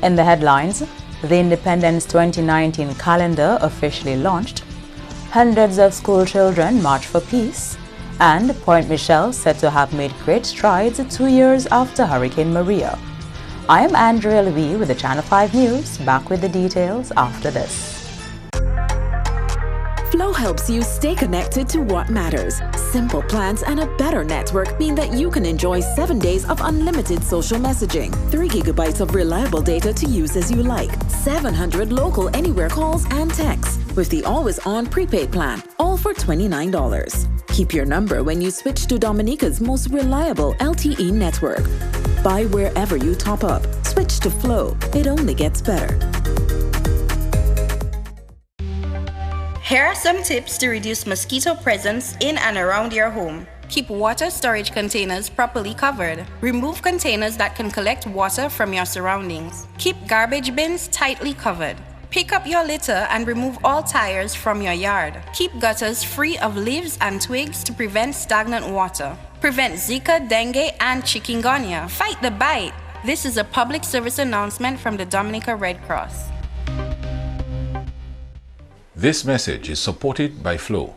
In the headlines, the Independence 2019 calendar officially launched, hundreds of school children march for peace, and Point Michelle said to have made great strides 2 years after Hurricane Maria. I am Andrea Louis with the Channel 5 News, back with the details after this. Flow helps you stay connected to what matters. Simple plans and a better network mean that you can enjoy 7 days of unlimited social messaging, 3 gigabytes of reliable data to use as you like, 700 local anywhere calls and texts, with the always-on prepaid plan, all for $29. Keep your number when you switch to Dominica's most reliable LTE network. Buy wherever you top up. Switch to Flow. It only gets better. Here are some tips to reduce mosquito presence in and around your home. Keep water storage containers properly covered. Remove containers that can collect water from your surroundings. Keep garbage bins tightly covered. Pick up your litter and remove all tires from your yard. Keep gutters free of leaves and twigs to prevent stagnant water. Prevent Zika, dengue, and chikungunya. Fight the bite. This is a public service announcement from the Dominica Red Cross. This message is supported by Flow.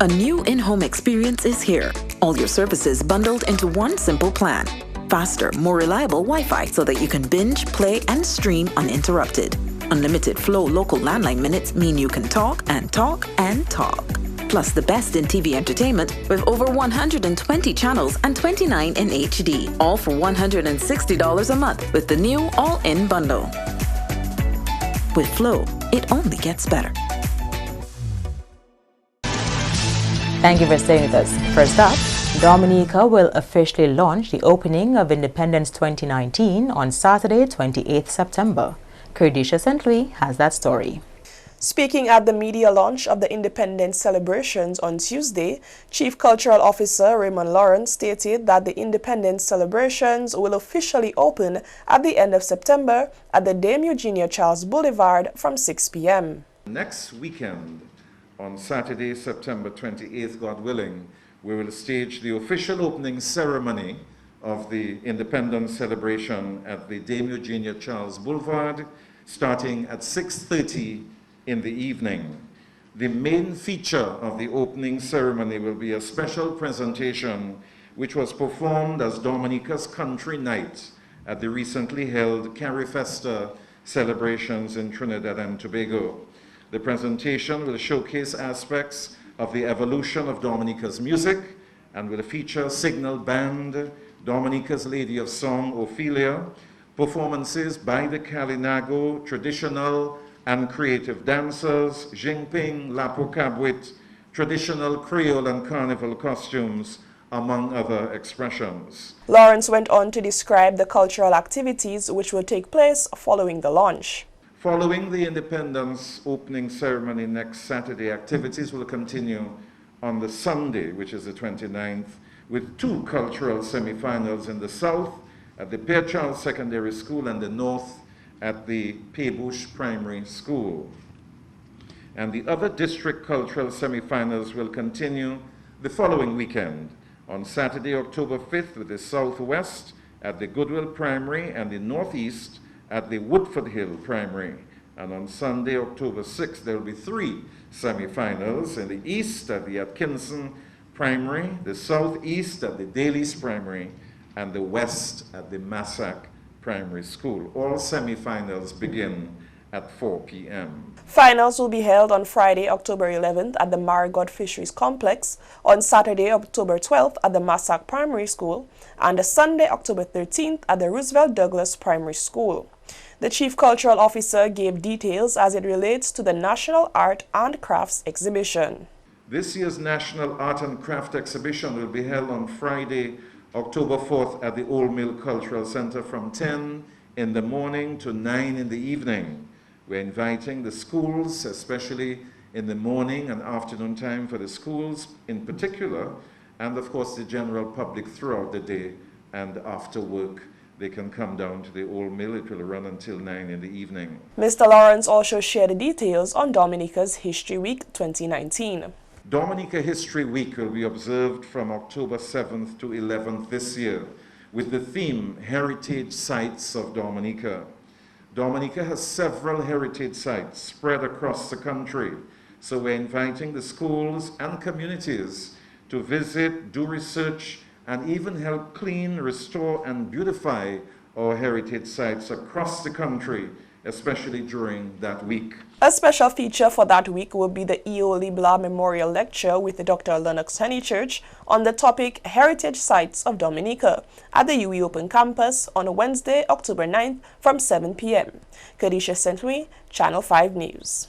A new in-home experience is here. All your services bundled into one simple plan. Faster, more reliable Wi-Fi so that you can binge, play, and stream uninterrupted. Unlimited Flow local landline minutes mean you can talk and talk and talk. Plus the best in TV entertainment with over 120 channels and 29 in HD. All for $160 a month with the new all-in bundle. With Flow, it only gets better. Thank you for staying with us. First up, Dominica will officially launch the opening of Independence 2019 on Saturday, 28th September. Curdisha St. Louis has that story. Speaking at the media launch of the Independence celebrations on Tuesday, Chief Cultural Officer Raymond Lawrence stated that the Independence celebrations will officially open at the end of September at the Dame Eugenia Charles Boulevard from 6 p.m. Next weekend, on Saturday, September 28th, God willing, we will stage the official opening ceremony of the Independence celebration at the Dame Eugenia Charles Boulevard, starting at 6:30 in the evening. The main feature of the opening ceremony will be a special presentation which was performed as Dominica's Country Night at the recently held Carifesta celebrations in Trinidad and Tobago. The presentation will showcase aspects of the evolution of Dominica's music and will feature Signal Band, Dominica's Lady of Song, Ophelia, performances by the Kalinago, traditional and creative dancers, Jingping, Lapo Cabwit, traditional Creole and Carnival costumes, among other expressions. Lawrence went on to describe the cultural activities which will take place following the launch. Following the Independence opening ceremony next Saturday, activities will continue on the Sunday, which is the 29th, with 2 cultural semifinals in the south at the Pierre Charles Secondary School and the north at the Paybush Primary School. And the other district cultural semifinals will continue the following weekend, on Saturday, October 5th, with the southwest at the Goodwill Primary and the northeast at the Woodford Hill Primary. And on Sunday, October 6th, there will be 3 semifinals in the east at the Atkinson Primary, the southeast at the Daly's Primary, and the west at the Massac Primary School. All semifinals begin at 4 p.m. Finals will be held on Friday, October 11th at the Marigot Fisheries Complex, on Saturday, October 12th at the Massac Primary School, and Sunday, October 13th at the Roosevelt Douglas Primary School. The Chief Cultural Officer gave details as it relates to the National Art and Crafts Exhibition. This year's National Art and Craft Exhibition will be held on Friday, October 4th at the Old Mill Cultural Center from 10 in the morning to 9 in the evening. We're inviting the schools, especially in the morning and afternoon time for the schools in particular, and of course the general public throughout the day and after work. They can come down to the old mill. It will run until 9 in the evening. Mr. Lawrence also shared the details on Dominica's History Week 2019. Dominica History Week will be observed from October 7th to 11th this year with the theme Heritage Sites of Dominica. Dominica has several heritage sites spread across the country, so we're inviting the schools and communities to visit, do research, and even help clean, restore, and beautify our heritage sites across the country, especially during that week. A special feature for that week will be the Eoli Blah Memorial Lecture with Dr. Lennox Honeychurch on the topic Heritage Sites of Dominica at the UE Open Campus on Wednesday, October 9th from 7 p.m. Kadisha St. Channel 5 News.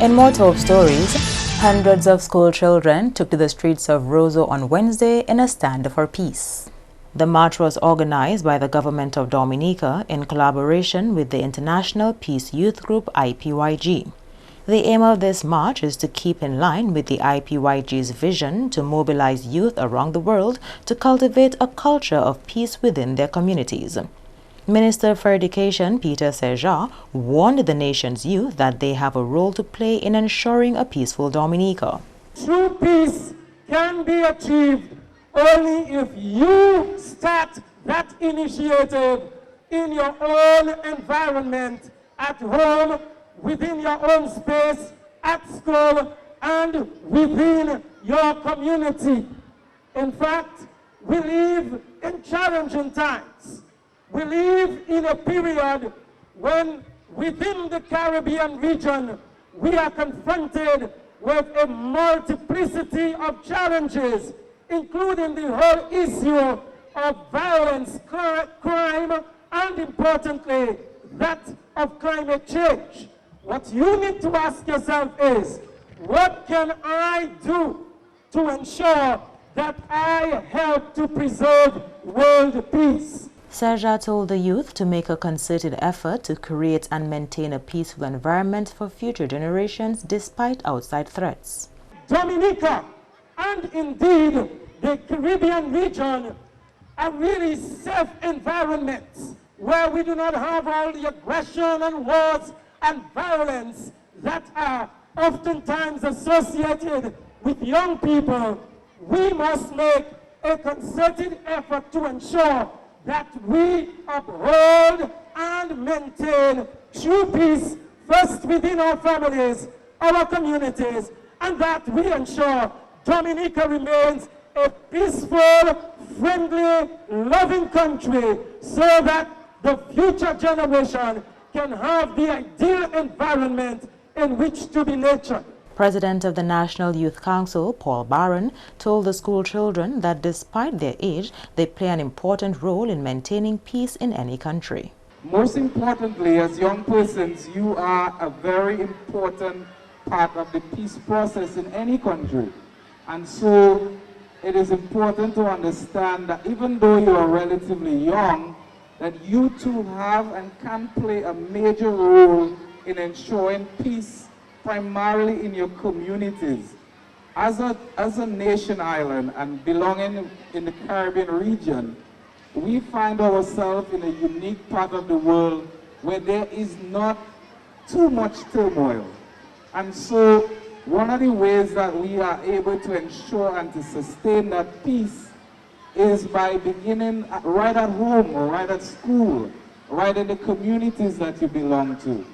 In more top stories, hundreds of school children took to the streets of Roseau on Wednesday in a stand for peace. The march was organized by the government of Dominica in collaboration with the International Peace Youth Group IPYG. The aim of this march is to keep in line with the IPYG's vision to mobilize youth around the world to cultivate a culture of peace within their communities. Minister for Education Peter Seja warned the nation's youth that they have a role to play in ensuring a peaceful Dominica. True peace can be achieved only if you start that initiative in your own environment, at home, within your own space, at school, and within your community. In fact, we live in challenging times. We live in a period when within the Caribbean region, we are confronted with a multiplicity of challenges, including the whole issue of violence, crime, and importantly, that of climate change. What you need to ask yourself is, what can I do to ensure that I help to preserve world peace? Seja told the youth to make a concerted effort to create and maintain a peaceful environment for future generations despite outside threats. Dominica, and indeed the Caribbean region, are really safe environments where we do not have all the aggression and wars and violence that are oftentimes associated with young people. We must make a concerted effort to ensure that we uphold and maintain true peace first within our families, our communities, and that we ensure Dominica remains a peaceful, friendly, loving country so that the future generation can have the ideal environment in which to be nurtured. President of the National Youth Council, Paul Barron, told the school children that despite their age, they play an important role in maintaining peace in any country. Most importantly, as young persons, you are a very important part of the peace process in any country. And so it is important to understand that even though you are relatively young, that you too have and can play a major role in ensuring peace primarily in your communities. As a nation island and belonging in the Caribbean region, we find ourselves in a unique part of the world where there is not too much turmoil. And so one of the ways that we are able to ensure and to sustain that peace is by beginning right at home or right at school, right in the communities that you belong to.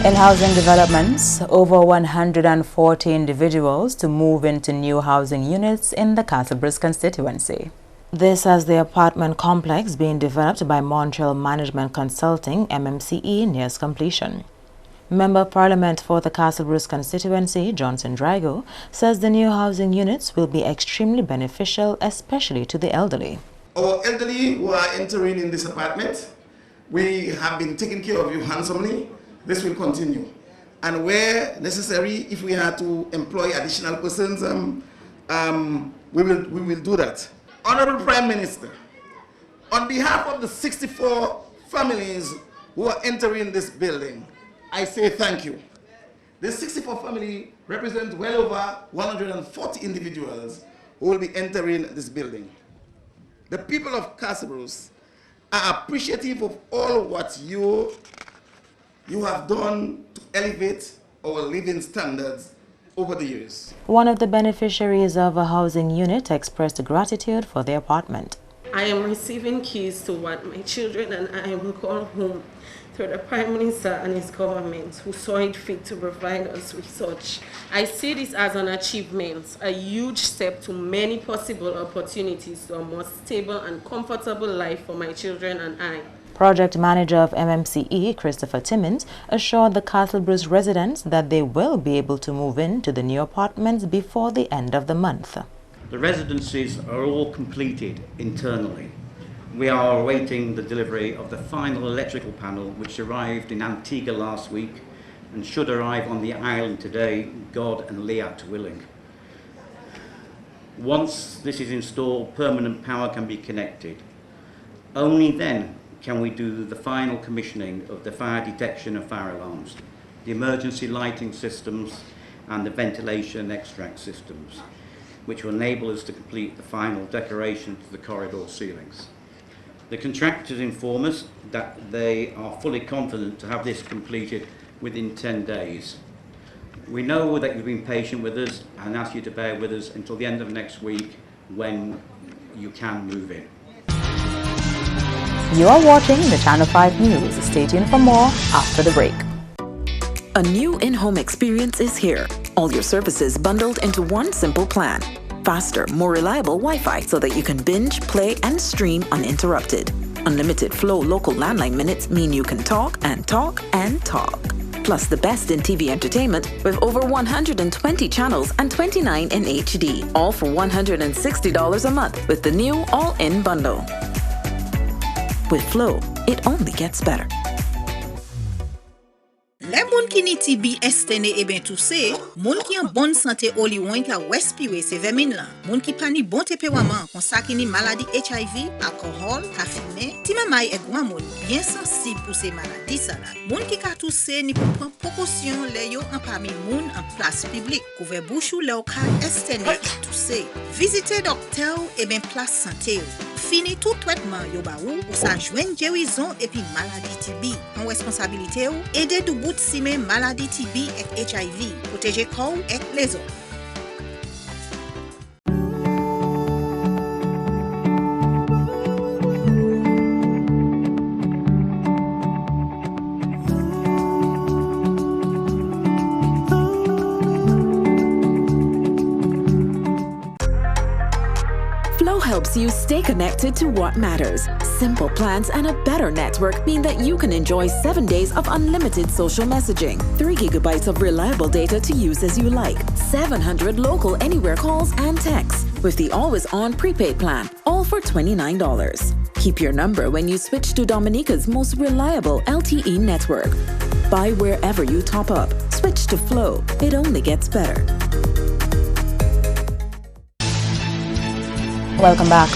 In housing developments, over 140 individuals to move into new housing units in the Castlebridge constituency. This as the apartment complex being developed by Montreal Management Consulting MMCE nears completion. Member of Parliament for the Castlebridge constituency, Johnson Drago, says the new housing units will be extremely beneficial, especially to the elderly. Our elderly who are entering in this apartment, we have been taking care of you handsomely. This will continue. And where necessary, if we have to employ additional persons, we will do that. Honorable Prime Minister, On behalf of the 64 families who are entering this building, I say thank you. This 64 family represent well over 140 individuals who will be entering this building. The people of Castlebrose are appreciative of all what you have done to elevate our living standards over the years. One of the beneficiaries of a housing unit expressed gratitude for the apartment. I am receiving keys to what my children and I will call home through the Prime Minister and his government, who saw it fit to provide us with such. I see this as an achievement, a huge step to many possible opportunities to a more stable and comfortable life for my children and I. Project manager of MMCE, Christopher Timmins, assured the Castlebrose residents that they will be able to move into the new apartments before the end of the month. The residencies are all completed internally. We are awaiting the delivery of the final electrical panel, which arrived in Antigua last week and should arrive on the island today, God and Liat willing. Once this is installed, permanent power can be connected. Only then can we do the final commissioning of the fire detection and fire alarms, the emergency lighting systems and the ventilation extract systems, which will enable us to complete the final decoration to the corridor ceilings. The contractors inform us that they are fully confident to have this completed within 10 days. We know that you've been patient with us and ask you to bear with us until the end of next week when you can move in. You are watching the Channel 5 News. Stay tuned for more after the break. A new in-home experience is here. All your services bundled into one simple plan. Faster, more reliable Wi-Fi so that you can binge, play, and stream uninterrupted. Unlimited Flow local landline minutes mean you can talk and talk and talk. Plus the best in TV entertainment with over 120 channels and 29 in HD. All for $160 a month with the new all-in bundle. With Flow, it only gets better. Les moun ki ni TB estene e ben tousse, moun ki en bonne santé oli wen ka respire se vermin lan, moun ki pa ni bon tepewaman kon sa ki ni maladi HIV, alcohol, ka fime, ti mamay e gwa moun bien sensible pour ces maladies sa la. Moun ki ka tousse ni pou pran précaution le yo en parmi moun en place publique, couvre bouche ou le ou ka estene e tousse. Visite docteur e ben place santé yo. Fini tout traitement yo ba ou sa jwen guérison et puis maladie TB. En responsabilité ou, aider du bout simen maladie TB et HIV, protéger corps et les autres. Helps you stay connected to what matters. Simple plans and a better network mean that you can enjoy 7 days of unlimited social messaging, 3 gigabytes of reliable data to use as you like, 700 local anywhere calls and texts with the always-on prepaid plan, all for $29. Keep your number when you switch to Dominica's most reliable LTE network. Buy wherever you top up. Switch to Flow. It only gets better. Welcome back.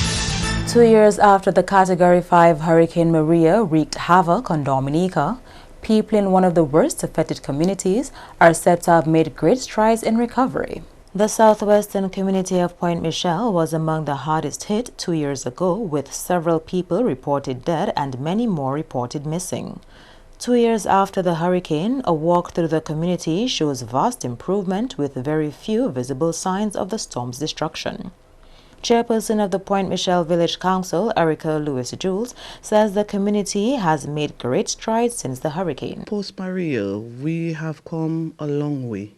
2 years after the Category 5 Hurricane Maria wreaked havoc on Dominica, people in one of the worst affected communities are said to have made great strides in recovery. The southwestern community of Point Michelle was among the hardest hit 2 years ago, with several people reported dead and many more reported missing. 2 years after the hurricane, a walk through the community shows vast improvement with very few visible signs of the storm's destruction. Chairperson of the Point Michelle Village Council, Erica Lewis-Jules, says the community has made great strides since the hurricane. Post Maria, we have come a long way,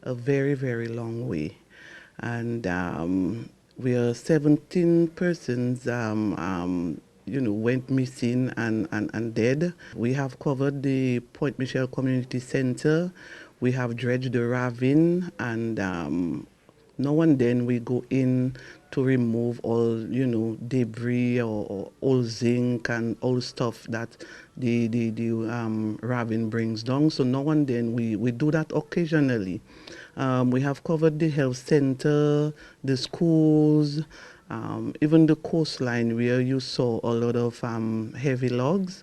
a very, very long way. And we are 17 persons went missing and dead. We have covered the Point Michelle Community Center. We have dredged the ravine, and now and then we go in to remove all, debris or old zinc and old stuff that the ravine brings down. So now and then we do that occasionally. We have covered the health center, the schools, Even the coastline where you saw a lot of heavy logs,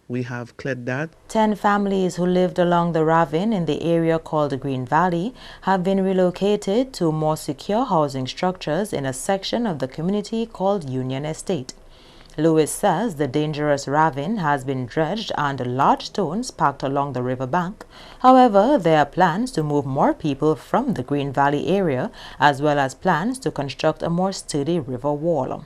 we have cleared that. 10 families who lived along the ravine in the area called the Green Valley have been relocated to more secure housing structures in a section of the community called Union Estate. Lewis says the dangerous ravine has been dredged and large stones packed along the riverbank. However, there are plans to move more people from the Green Valley area, as well as plans to construct a more sturdy river wall.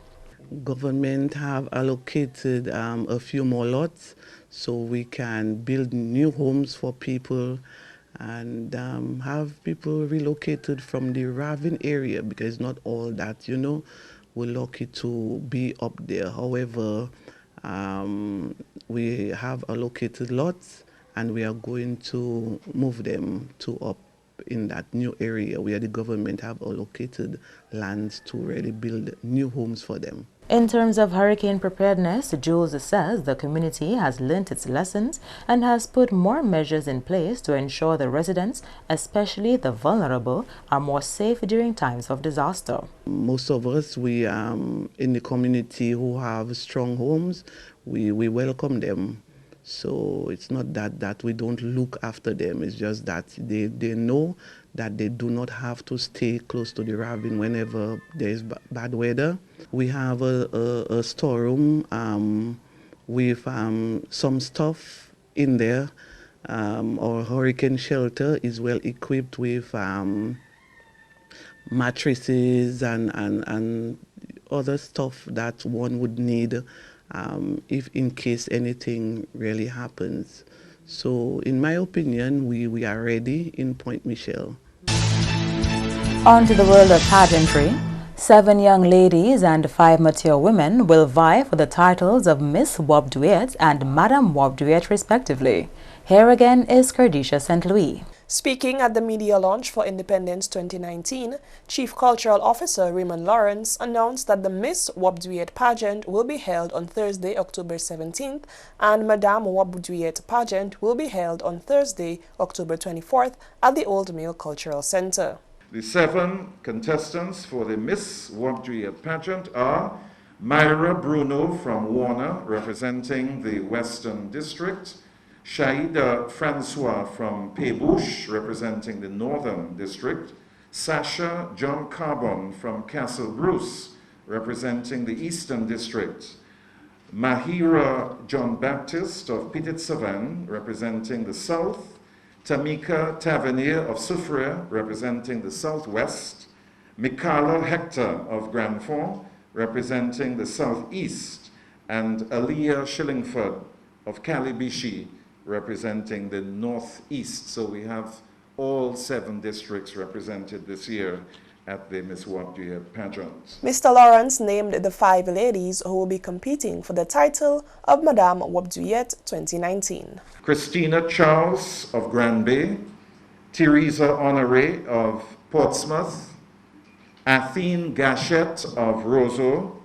Government have allocated a few more lots so we can build new homes for people and have people relocated from the ravine area, because not all that, we're lucky to be up there. However, we have allocated lots and we are going to move them to up in that new area where the government have allocated lands to really build new homes for them. In terms of hurricane preparedness, Jules says the community has learnt its lessons and has put more measures in place to ensure the residents, especially the vulnerable, are more safe during times of disaster. Most of us, we in the community who have strong homes, we welcome them. So it's not that we don't look after them, it's just that they know that they do not have to stay close to the ravine whenever there is bad weather. We have a storeroom with some stuff in there. Our hurricane shelter is well equipped with mattresses and other stuff that one would need if in case anything really happens. So in my opinion, we are ready in Point Michelle. On to the world of pageantry. 7 young ladies and 5 mature women will vie for the titles of Miss Wop Duet and Madame Wop Duet respectively. Here again is Cardisha St. Louis. Speaking at the media launch for Independence 2019, Chief Cultural Officer Raymond Lawrence announced that the Miss Wop Duet pageant will be held on Thursday, October 17th, and Madame Wop Duet pageant will be held on Thursday, October 24th at the Old Mill Cultural Center. The 7 contestants for the Miss Wop Duet pageant are Myra Bruno from Warner, representing the Western District, Shaida Francois from Pébouche, representing the Northern District, Sasha John Carbon from Castle Bruce, representing the Eastern District, Mahira John Baptist of Petit Savane, representing the South, Tamika Tavernier of Soufrière, representing the Southwest, Mikala Hector of Grand Fond, representing the Southeast, and Aliyah Shillingford of Calibishi, representing the Northeast. So we have all 7 districts represented this year at the Miss Wop Duet pageant. Mr. Lawrence named the 5 ladies who will be competing for the title of Madame Wop Duet 2019. Christina Charles of Grand Bay, Teresa Honoré of Portsmouth, Athene Gachette of Roseau,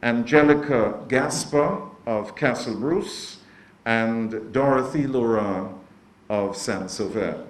Angelica Gasper of Castle Bruce, and Dorothy Laurent of Saint-Sauveur.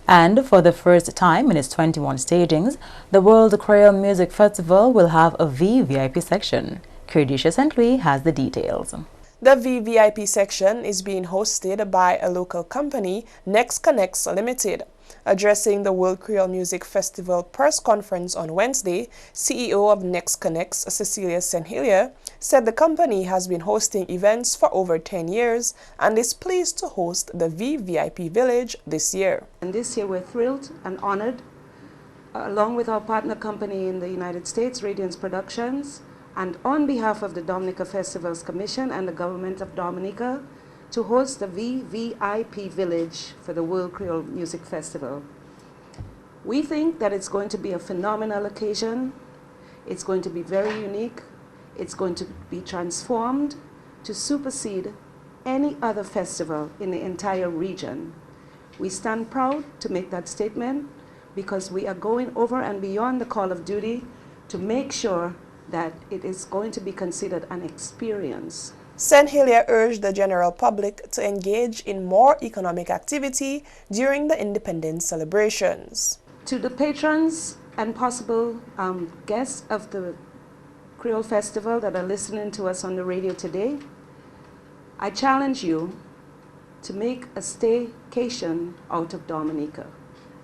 And for the first time in its 21 stagings, the World Creole Music Festival will have a VVIP section. Cardisha St. Louis has the details. The VVIP section is being hosted by a local company, Next Connects Limited. Addressing the World Creole Music Festival press conference on Wednesday, CEO of Next Connects, Cecilia Senhilia, said the company has been hosting events for over 10 years and is pleased to host the VVIP Village this year. And this year we're thrilled and honored, along with our partner company in the United States, Radiance Productions, and on behalf of the Dominica Festivals Commission and the government of Dominica, to host the VVIP Village for the World Creole Music Festival. We think that it's going to be a phenomenal occasion. It's going to be very unique. It's going to be transformed to supersede any other festival in the entire region. We stand proud to make that statement because we are going over and beyond the call of duty to make sure that it is going to be considered an experience. Senhilia urged the general public to engage in more economic activity during the independence celebrations. To the patrons and possible guests of the Creole Festival that are listening to us on the radio today, I challenge you to make a staycation out of Dominica.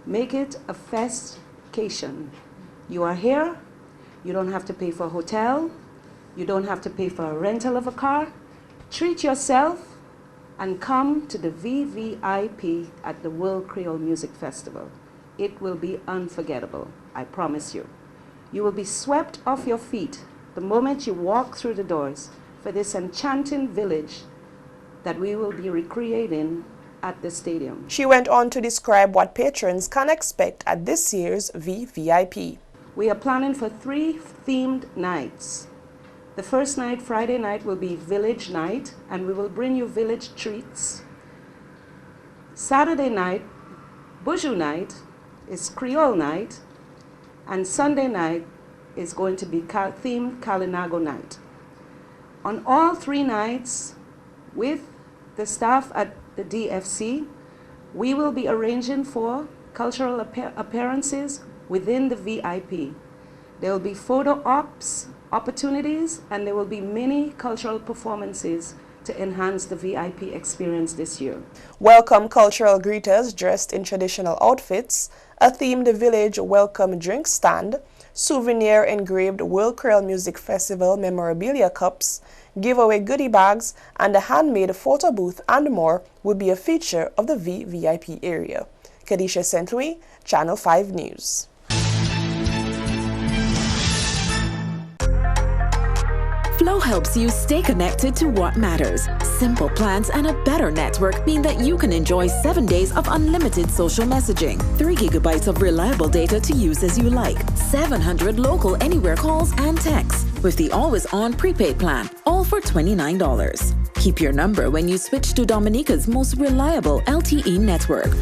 Make it a festcation. You are here, you don't have to pay for a hotel, you don't have to pay for a rental of a car. Treat yourself and come to the VVIP at the World Creole Music Festival. It will be unforgettable, I promise you. You will be swept off your feet the moment you walk through the doors for this enchanting village that we will be recreating at the stadium. She went on to describe what patrons can expect at this year's VVIP. We are planning for 3 themed nights. The first night, Friday night, will be Village Night, and we will bring you village treats. Saturday night, Boujou Night, is Creole Night, and Sunday night is going to be themed Kalinago Night. On all 3 nights, with the staff at the DFC, we will be arranging for cultural appearances within the VIP. There will be photo ops opportunities, and there will be many cultural performances to enhance the VIP experience this year. Welcome cultural greeters dressed in traditional outfits, a themed village welcome drink stand, souvenir engraved World Creole Music Festival memorabilia cups, giveaway goodie bags, and a handmade photo booth and more will be a feature of the VVIP area. Kadisha St. Channel 5 News. Flow helps you stay connected to what matters. Simple plans and a better network mean that you can enjoy 7 days of unlimited social messaging, 3 gigabytes of reliable data to use as you like, 700 local anywhere calls and texts, with the always-on prepaid plan, all for $29. Keep your number when you switch to Dominica's most reliable LTE network.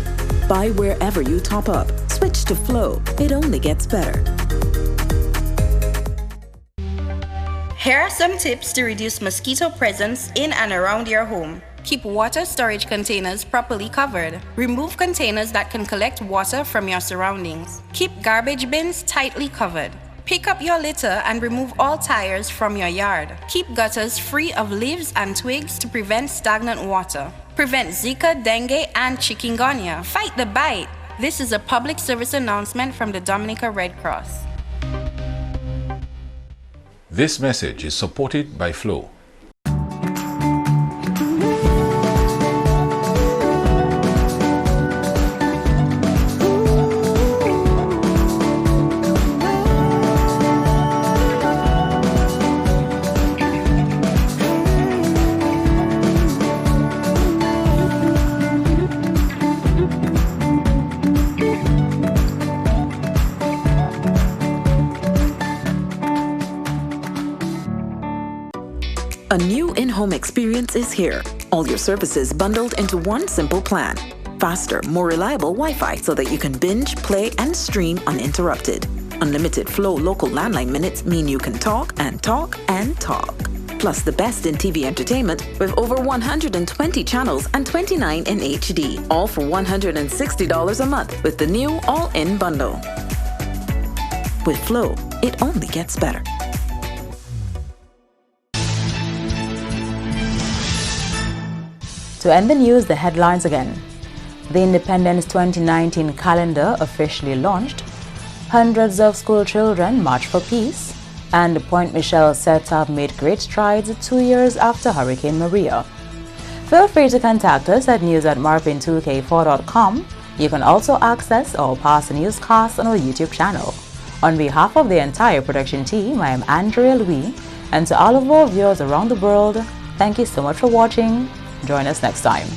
Buy wherever you top up. Switch to Flow. It only gets better. Here are some tips to reduce mosquito presence in and around your home. Keep water storage containers properly covered. Remove containers that can collect water from your surroundings. Keep garbage bins tightly covered. Pick up your litter and remove all tires from your yard. Keep gutters free of leaves and twigs to prevent stagnant water. Prevent Zika, dengue, and chikungunya. Fight the bite. This is a public service announcement from the Dominica Red Cross. This message is supported by Flow. A new in-home experience is here. All your services bundled into one simple plan. Faster, more reliable Wi-Fi so that you can binge, play, and stream uninterrupted. Unlimited Flow local landline minutes mean you can talk and talk and talk. Plus the best in TV entertainment with over 120 channels and 29 in HD. All for $160 a month with the new all-in bundle. With Flow, it only gets better. To end the news, the headlines again. The Independence 2019 calendar officially launched. Hundreds of school children march for peace. And Point Michelle said to have made great strides 2 years after Hurricane Maria. Feel free to contact us at news@marpin2k4.com. You can also access our past newscasts on our YouTube channel. On behalf of the entire production team, I am Andrea Louis, and to all of our viewers around the world, thank you so much for watching. Join us next time.